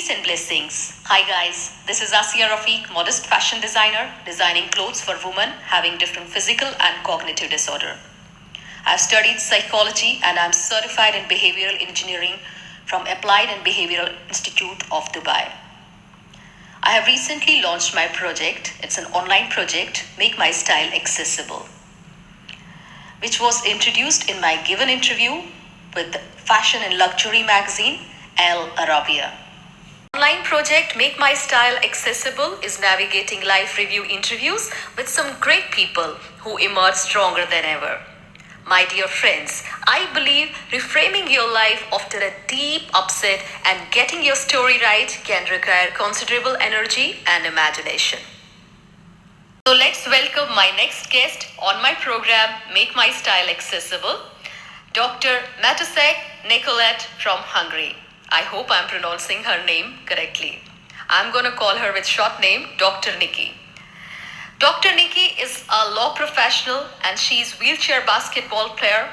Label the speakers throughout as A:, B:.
A: Peace and blessings. Hi guys, this is Asiya Rafiq, modest fashion designer, designing clothes for women having different physical and cognitive disorder. I've studied psychology and I'm certified in behavioral engineering from Applied and Behavioral Institute of Dubai. I have recently launched my project. It's an online project, Make My Style Accessible, which was introduced in my given interview with Fashion and Luxury magazine, Al Arabia. Online project Make My Style Accessible is navigating live review interviews with some great people who emerge stronger than ever. My dear friends, I believe reframing your life after a deep upset and getting your story right can require considerable energy and imagination. So let's welcome my next guest on my program Make My Style Accessible, Dr. Matusek Nikole from Hungary. I hope I'm pronouncing her name correctly. I'm going to call her with short name Dr. Nikki. Dr. Nikki is a law professional and she's wheelchair basketball player.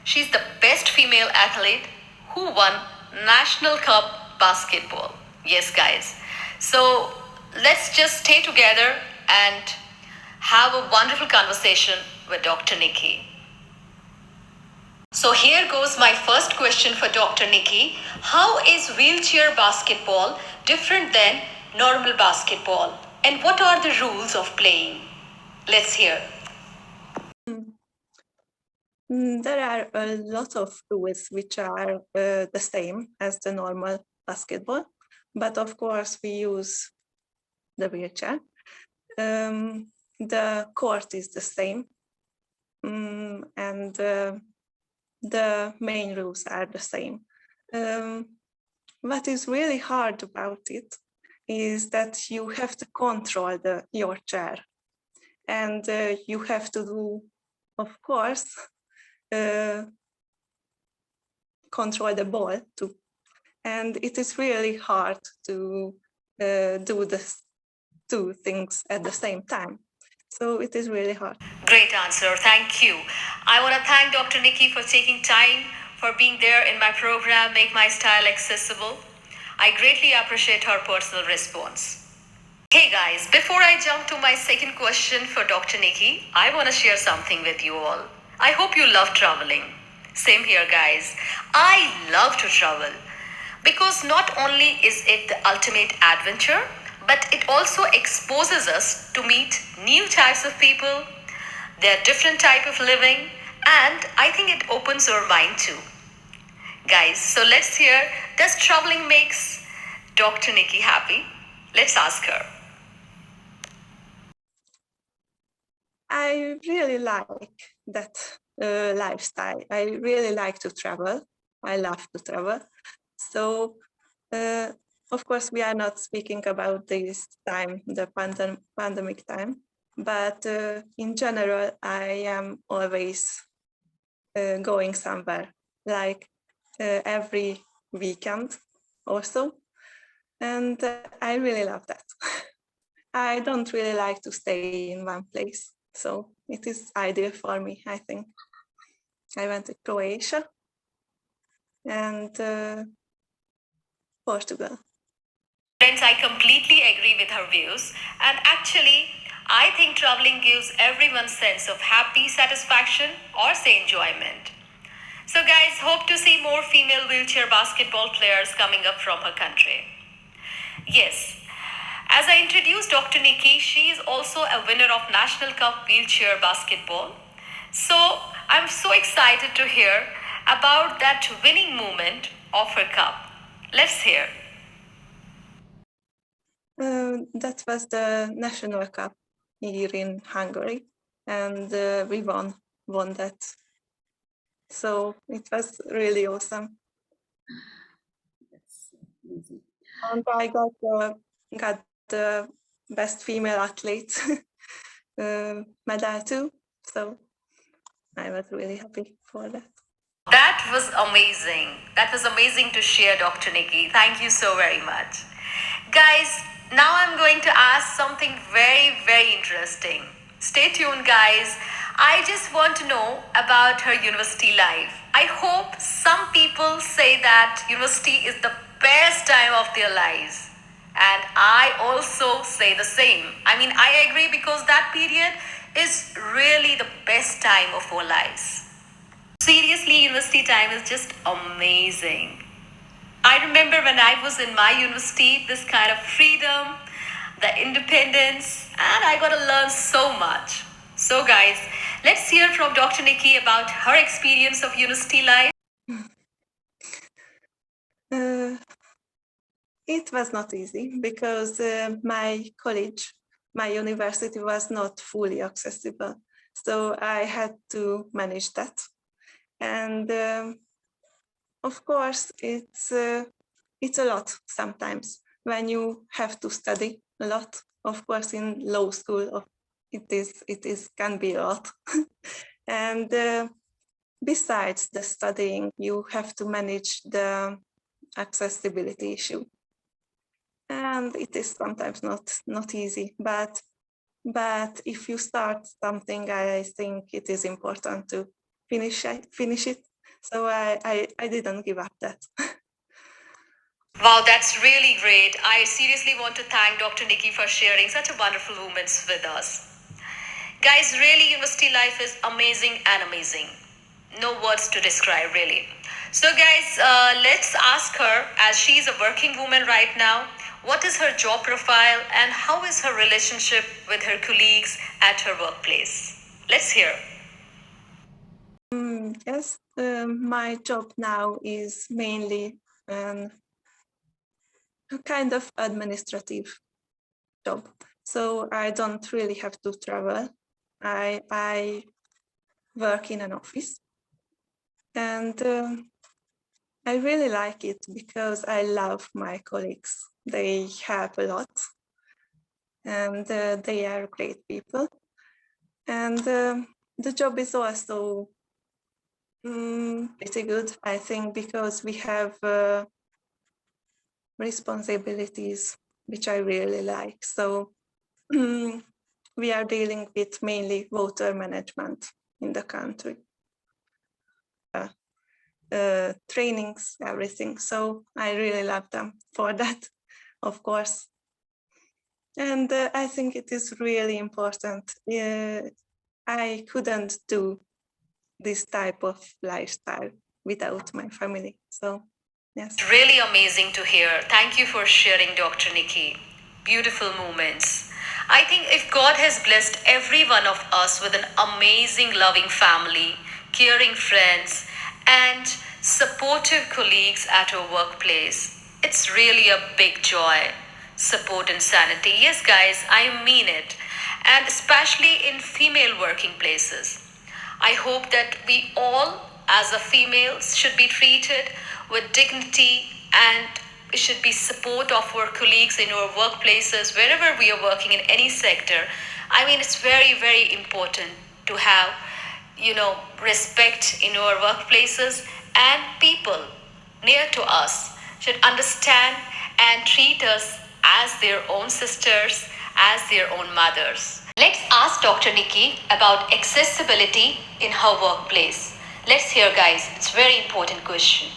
A: She's the best female athlete who won National Cup basketball. Yes, guys. So let's just stay together and have a wonderful conversation with Dr. Nikki. So here goes my first question for Dr. Nikki. How is wheelchair basketball different than normal basketball? And what are the rules of playing? Let's hear.
B: There are a lot of rules which are the same as the normal basketball, but of course we use the wheelchair. The court is the same, and the main rules are the same. What is really hard about it is that you have to control your chair, and you have to do, of course, control the ball too. And it is really hard to do the two things at the same time. So it is really hard.
A: Great answer. Thank you. I want to thank Dr. Nikki for taking time for being there in my program, Make My Style Accessible. I greatly appreciate her personal response. Hey guys, before I jump to my second question for Dr. Nikki, I want to share something with you all. I hope you love traveling. Same here, guys. I love to travel because not only is it the ultimate adventure, but it also exposes us to meet new types of people, their different type of living, and I think it opens our mind too. Guys, so let's hear, does traveling makes Dr. Nikki happy? Let's ask her.
B: I really like that lifestyle. I really like to travel. I love to travel. So, of course, we are not speaking about this time, the pandemic time, but in general, I am always going somewhere, like every weekend or so. And I really love that. I don't really like to stay in one place. So it is ideal for me, I think. I went to Croatia and Portugal.
A: Friends, I completely agree with her views. And actually, I think traveling gives everyone sense of happy satisfaction or say enjoyment. So guys, hope to see more female wheelchair basketball players coming up from her country. Yes, as I introduced Dr. Nikki, she is also a winner of National Cup wheelchair basketball. So I'm so excited to hear about that winning moment of her cup. Let's hear.
B: That was the National Cup here in Hungary, and we won that. So it was really awesome.
C: That's amazing.
B: And I got the best female athlete medal too. So I was really happy for that.
A: That was amazing. That was amazing to share, Dr. Nikki. Thank you so very much. Guys, now I'm going to ask something very, very interesting. Stay tuned, guys. I just want to know about her university life. I hope some people say that university is the best time of their lives. And I also say the same. I mean, I agree because that period is really the best time of our lives. Seriously, university time is just amazing. I remember when I was in my university, this kind of freedom, the independence, and I got to learn so much. So, guys, let's hear from Dr. Nikki about her experience of university life.
B: Uh, it was not easy because my college, my university was not fully accessible. So I had to manage that. And of course, it's a lot sometimes when you have to study a lot. Of course, in law school, it is can be a lot. And besides the studying, you have to manage the accessibility issue, and it is sometimes not easy. But if you start something, I think it is important to finish it. So I didn't give up that.
A: Wow, that's really great. I seriously want to thank Dr. Nikki for sharing such a wonderful moments with us. Guys, really, university life is amazing and amazing. No words to describe, really. So, guys, let's ask her, as she's a working woman right now, what is her job profile and how is her relationship with her colleagues at her workplace? Let's hear.
B: Yes, my job now is mainly a kind of administrative job. So I don't really have to travel. I work in an office, and I really like it because I love my colleagues. They help a lot, and they are great people. And the job is also pretty good, I think, because we have responsibilities which I really like. So we are dealing with mainly water management in the country, trainings, everything. So I really love them for that, of course. And I think it is really important. I couldn't do this type of lifestyle without my family. So, yes.
A: Really amazing to hear. Thank you for sharing, Dr. Nikki. Beautiful moments. I think if God has blessed every one of us with an amazing, loving family, caring friends, and supportive colleagues at our workplace, it's really a big joy. Support and sanity. Yes, guys, I mean it. And especially in female working places. I hope that we all, as a females, should be treated with dignity and we should be support of our colleagues in our workplaces, wherever we are working in any sector. I mean, it's very, very important to have, respect in our workplaces and people near to us should understand and treat us as their own sisters, as their own mothers. Let's ask Dr. Nikki about accessibility in her workplace. Let's hear, guys. It's a very important question.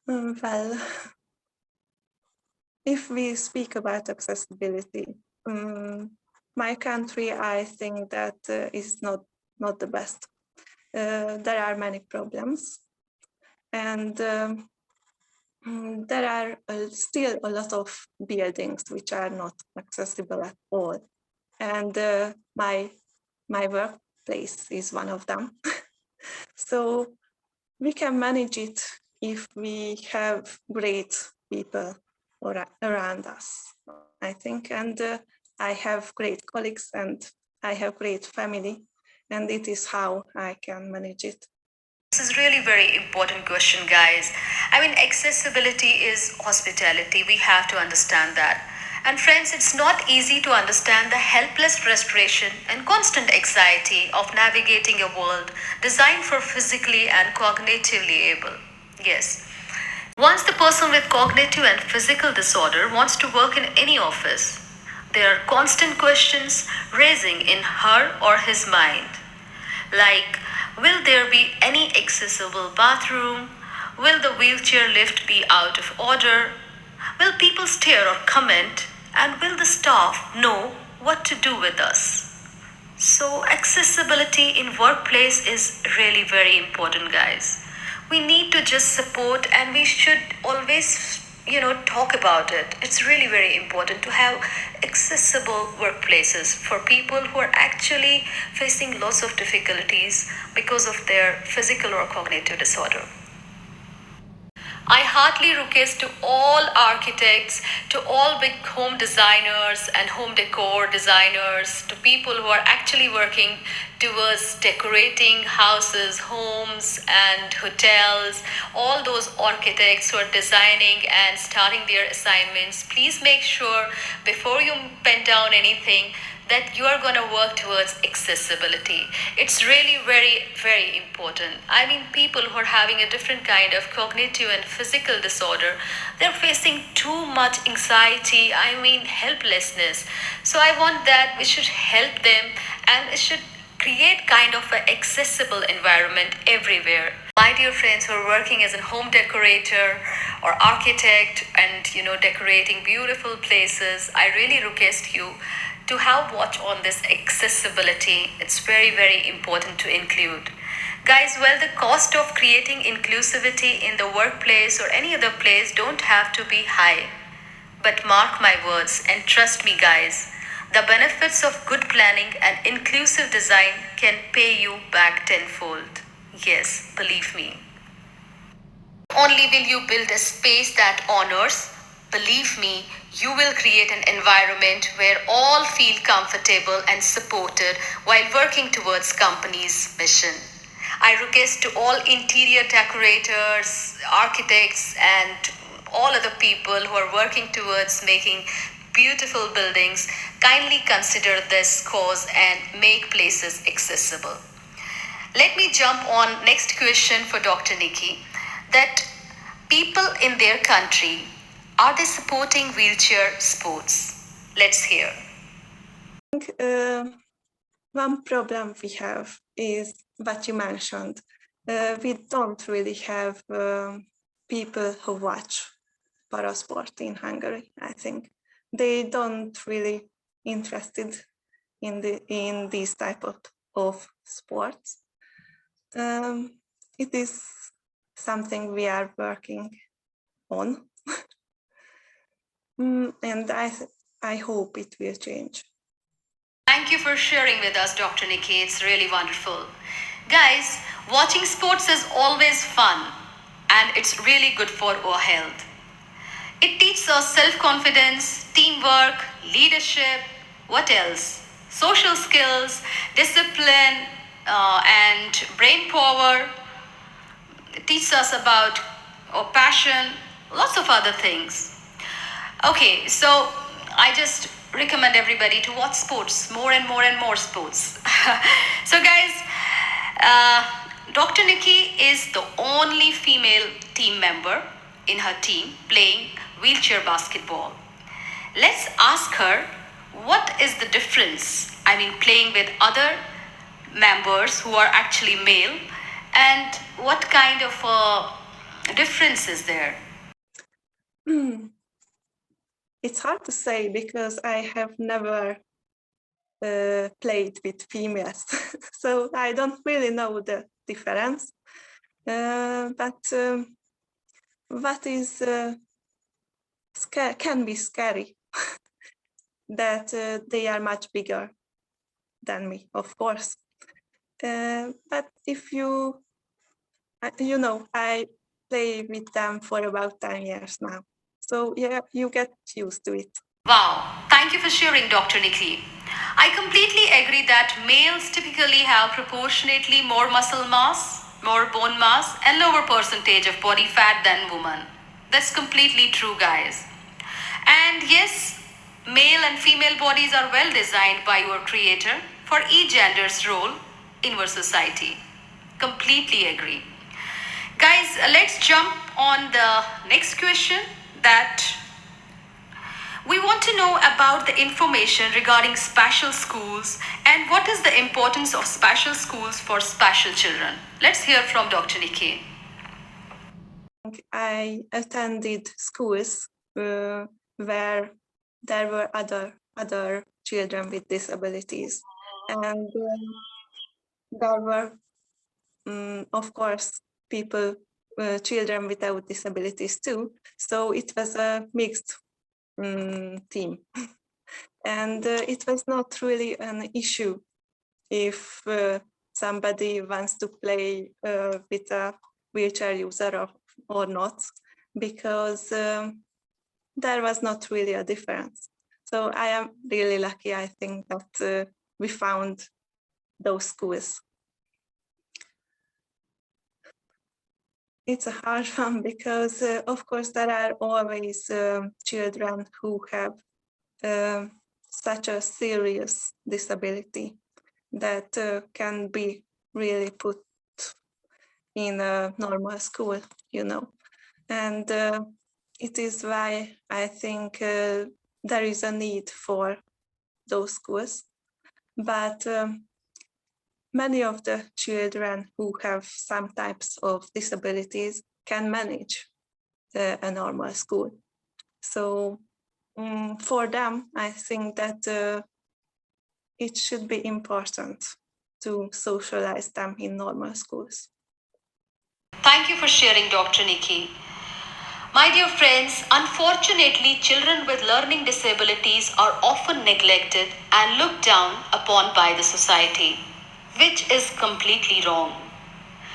B: Well, if we speak about accessibility, my country, I think that is not the best. There are many problems, and there are still a lot of buildings which are not accessible at all. And my workplace is one of them. So we can manage it if we have great people around us, I think. And I have great colleagues and I have great family, and it is how I can manage it.
A: This is really very important question, guys. I mean, accessibility is hospitality. We have to understand that. And friends, it's not easy to understand the helpless frustration and constant anxiety of navigating a world designed for physically and cognitively able. Yes. Once the person with cognitive and physical disorder wants to work in any office, there are constant questions raising in her or his mind. Like, will there be any accessible bathroom? Will the wheelchair lift be out of order? Will people stare or comment? And will the staff know what to do with us? So, accessibility in workplace is really very important, guys. We need to just support and we should always, talk about it. It's really very important to have accessible workplaces for people who are actually facing lots of difficulties because of their physical or cognitive disorder. I heartily request to all architects, to all big home designers and home decor designers, to people who are actually working towards decorating houses, homes, and hotels, all those architects who are designing and starting their assignments, please make sure before you pen down anything that you are going to work towards accessibility. It's really very, very important. I mean, people who are having a different kind of cognitive and physical disorder, they're facing too much anxiety, I mean, helplessness. So I want that we should help them and it should create kind of an accessible environment everywhere. My dear friends who are working as a home decorator or architect and decorating beautiful places, I really request you to have watch on this accessibility. It's very, very important to include. Guys, well, the cost of creating inclusivity in the workplace or any other place don't have to be high. But mark my words and trust me, guys, the benefits of good planning and inclusive design can pay you back tenfold. Yes, believe me. Only will you build a space that honors, believe me, you will create an environment where all feel comfortable and supported while working towards company's mission. I request to all interior decorators, architects, and all other people who are working towards making beautiful buildings, kindly consider this cause and make places accessible. Let me jump on next question for Dr. Nikki. That people in their country, are they supporting wheelchair sports? Let's hear.
B: I think one problem we have is what you mentioned. We don't really have people who watch parasport in Hungary. I think they don't really interested in these type of sports. It is something we are working on, and I hope it will change.
A: Thank you for sharing with us, Dr. Nikki. It's really wonderful. Guys, watching sports is always fun and it's really good for our health. It teaches us self confidence, teamwork, leadership, what else? Social skills, discipline, and brain power. It teaches us about our passion, lots of other things. Okay, so I just recommend everybody to watch sports, more and more and more sports. So, guys, Dr. Nikki is the only female team member in her team playing wheelchair basketball. Let's ask her what is the difference, I mean, playing with other members who are actually male, and what kind of difference is there?
B: It's hard to say because I have never played with females, so I don't really know the difference. But what is can be scary that they are much bigger than me, of course. But if I play with them for about 10 years now. So yeah, you get used to it.
A: Wow, thank you for sharing, Dr. Nikki. I completely agree that males typically have proportionately more muscle mass, more bone mass, and lower percentage of body fat than women. That's completely true, guys. And yes, male and female bodies are well designed by your creator for each gender's role in our society. Completely agree. Guys, let's jump on the next question that we want to know about the information regarding special schools and what is the importance of special schools for special children. Let's hear from Dr. Nikki.
B: I attended schools where there were other children with disabilities, and there were, of course, children without disabilities too. So it was a mixed team, and it was not really an issue if somebody wants to play with a wheelchair user or not, because there was not really a difference. So I am really lucky, I think, that we found those schools. It's a hard one because, of course, there are always children who have such a serious disability that can be really put in a normal school, and it is why I think there is a need for those schools. But many of the children who have some types of disabilities can manage a normal school. So for them, I think that it should be important to socialize them in normal schools.
A: Thank you for sharing, Dr. Nikki. My dear friends, unfortunately, children with learning disabilities are often neglected and looked down upon by the society, which is completely wrong.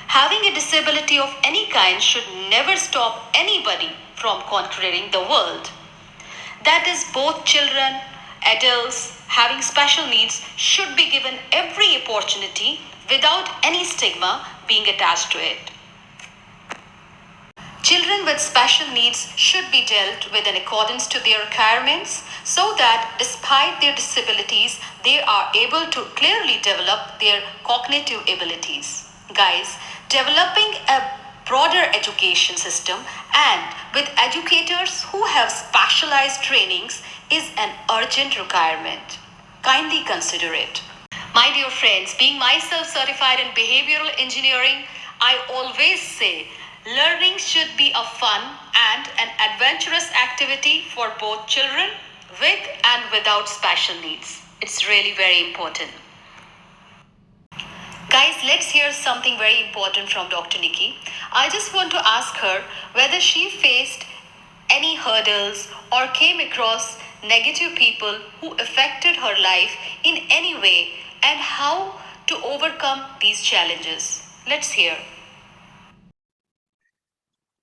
A: Having a disability of any kind should never stop anybody from conquering the world. That is, both children, adults having special needs should be given every opportunity without any stigma being attached to it. Children with special needs should be dealt with in accordance to their requirements so that despite their disabilities, they are able to clearly develop their cognitive abilities. Guys, developing a broader education system and with educators who have specialized trainings is an urgent requirement. Kindly consider it. My dear friends, being myself certified in behavioral engineering, I always say learning should be a fun and an adventurous activity for both children with and without special needs. It's really very important. Guys, let's hear something very important from Dr. Nikki. I just want to ask her whether she faced any hurdles or came across negative people who affected her life in any way and how to overcome these challenges. Let's hear.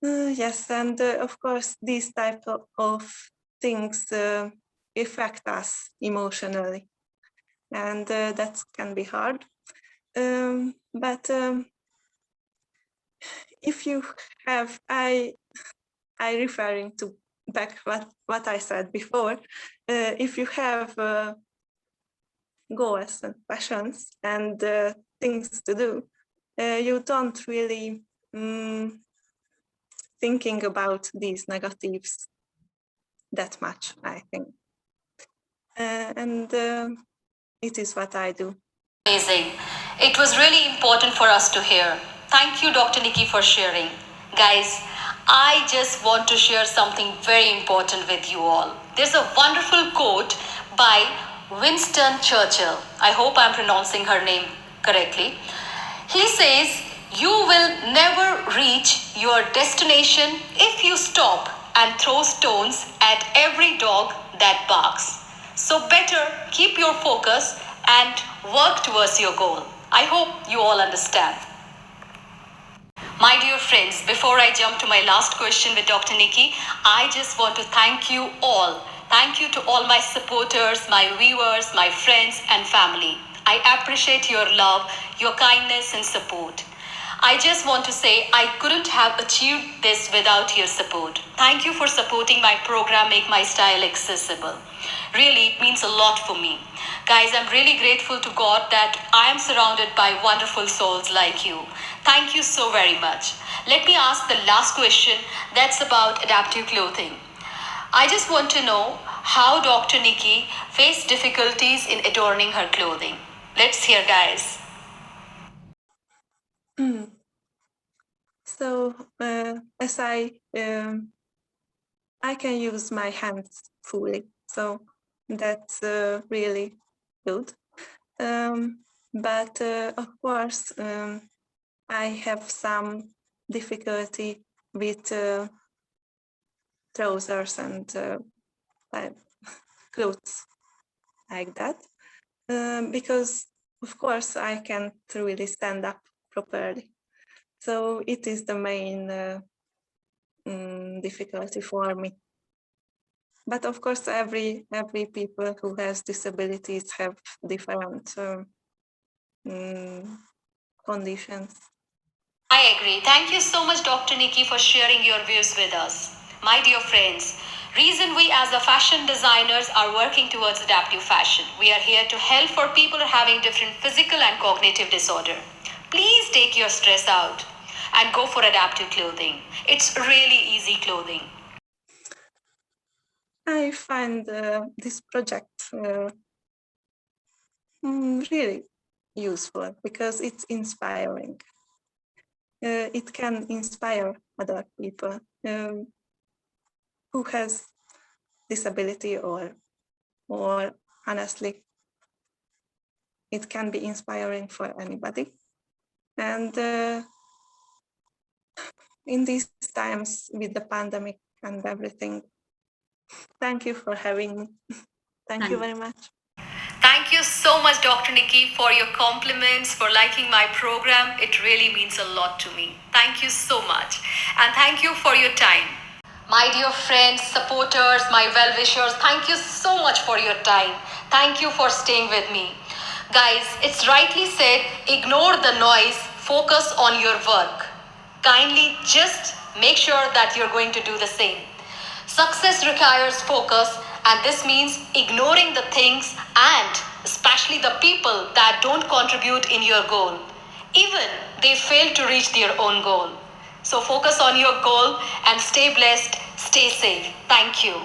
B: Yes, and of course, these type of things affect us emotionally, and that can be hard. But if you have, I referring to back what I said before. If you have goals and passions and things to do, you don't really thinking about these negatives that much, I think. And it is what I do.
A: Amazing. It was really important for us to hear. Thank you, Dr. Nikki, for sharing. Guys, I just want to share something very important with you all. There's a wonderful quote by Winston Churchill. I hope I'm pronouncing her name correctly. He says, "You will never reach your destination if you stop and throw stones at every dog that barks. So, better keep your focus and work towards your goal." I hope you all understand. My dear friends, before I jump to my last question with Dr. Nikki, I just want to thank you all. Thank you to all my supporters, my viewers, my friends, and family. I appreciate your love, your kindness, and support. I just want to say I couldn't have achieved this without your support. Thank you for supporting my program, Make My Style Accessible. Really, it means a lot for me. Guys, I'm really grateful to God that I am surrounded by wonderful souls like you. Thank you so very much. Let me ask the last question that's about adaptive clothing. I just want to know how Dr. Nikki faced difficulties in adorning her clothing. Let's hear, guys.
B: So as I can use my hands fully, so that's really good. But of course, I have some difficulty with trousers and like clothes like that, because of course I can't really stand up properly. So it is the main difficulty for me. But of course, every people who has disabilities have different conditions.
A: I agree. Thank you so much, Dr. Nikki, for sharing your views with us. My dear friends, reason we as the fashion designers are working towards adaptive fashion. We are here to help for people having different physical and cognitive disorder. Please take your stress out and go for adaptive clothing. It's really easy clothing.
B: I find this project really useful because it's inspiring. It can inspire other people who has disability or honestly, it can be inspiring for anybody. And in these times with the pandemic and everything, thank you for having me. Thank you very much.
A: Thank you so much, Dr. Nikki, for your compliments, for liking my program. It really means a lot to me. Thank you so much. And thank you for your time. My dear friends, supporters, my well wishers, thank you so much for your time. Thank you for staying with me. Guys, it's rightly said ignore the noise, focus on your work. Kindly just make sure that you're going to do the same. Success requires focus, and this means ignoring the things and especially the people that don't contribute in your goal. Even they fail to reach their own goal. So focus on your goal and stay blessed, stay safe. Thank you.